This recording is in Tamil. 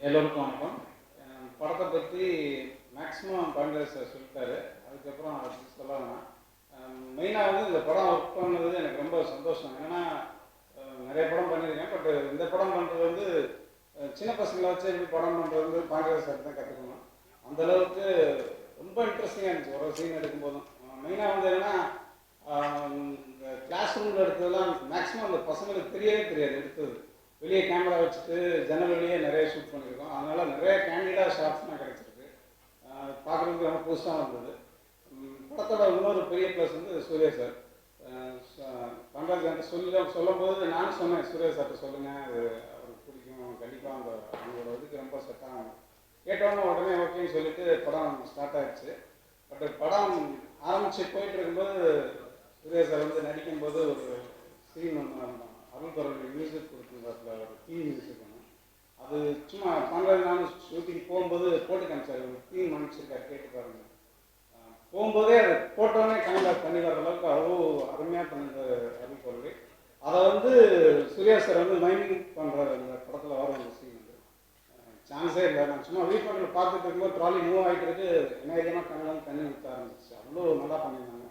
எல்லோருக்கும் வணக்கம். படத்தை பற்றி மேக்ஸிமம் பாண்டியர் சார் சொல்லிட்டாரு. அதுக்கப்புறம் அதை சொல்ல வேணாம். மெயினாக வந்து இந்த படம் ஒர்க் பண்ணது எனக்கு ரொம்ப சந்தோஷம். ஏன்னா நிறைய படம் பண்ணியிருக்கேன். பட் இந்த படம் பண்ணுறது வந்து சின்ன பசங்களை வச்சு எப்படி படம் பண்ணுறது வந்து பாண்டியர் சார் தான் கற்றுக்கணும். அந்தளவுக்கு ரொம்ப இன்ட்ரெஸ்டிங்காக இருந்துச்சு ஒரு சீன் எடுக்கும்போதும். மெயினாக வந்து என்னென்னா இந்த கிளாஸ் ரூமில் எடுத்ததெல்லாம் மேக்ஸிமம் அந்த பசங்களுக்கு தெரியவே தெரியாது. எடுத்தது வெளியே கேமரா வச்சுட்டு ஜன்னல் வெளியே நிறைய ஷூட் பண்ணியிருக்கோம். அதனால் நிறைய கேண்டிடாக ஷார்ட்ஸ்லாம் கிடச்சிருக்கு. பார்க்குறதுக்கு ரொம்ப புதுசாக இருந்தது. படத்தோட இன்னொரு பெரிய ப்ளஸ் வந்து சூர்யா சார். பண்றது சொல்லும்போது நானும் சொன்னேன், சூர்யா சார்கிட்ட சொல்லுங்கள், அது அவருக்கு பிடிக்கும், கண்டிப்பாக அந்த அவங்களோட இதுக்கு ரொம்ப செட் ஆகும். கேட்டோன்னே உடனே ஓகேன்னு சொல்லிட்டு படம் ஸ்டார்ட் ஆகிடுச்சு. பட் படம் ஆரம்பித்து போயிட்டு இருக்கும்போது சூர்யா சார் வந்து நடிக்கும்போது ஒரு சீன் ஒன்று அருள் குரல் மியூசிக் கொடுத்துருந்தாப்புல, ஒரு தீம் மியூசிக் ஒன்று. அது சும்மா பண்றது நானும் ஷூட்டிங் போகும்போது போட்டு காமிச்சார். ஒரு தீம் அனுப்பிச்சிருக்காரு, கேட்டு பாருங்க. போகும்போதே அது போட்டோன்னே கண்ணில் தண்ணி வர அளவுக்கு அவ்வளோ அருமையாக பண்ண அருள் குரல். அதை வந்து சூர்யா சார் வந்து மைனிங் பண்ணுற இந்த படத்தில் வர ஒரு சீன் வந்து சான்ஸே இல்லை. நான் சும்மா வீட்டில் பார்த்துட்டு இருக்கும்போது ட்ராலி மூவ் ஆகிட்டு இருக்கு, என்ன கண்ணில் தண்ணி ஊற்ற ஆரம்பிச்சிச்சு. அவ்வளோ நல்லா பண்ணியிருந்தாங்க.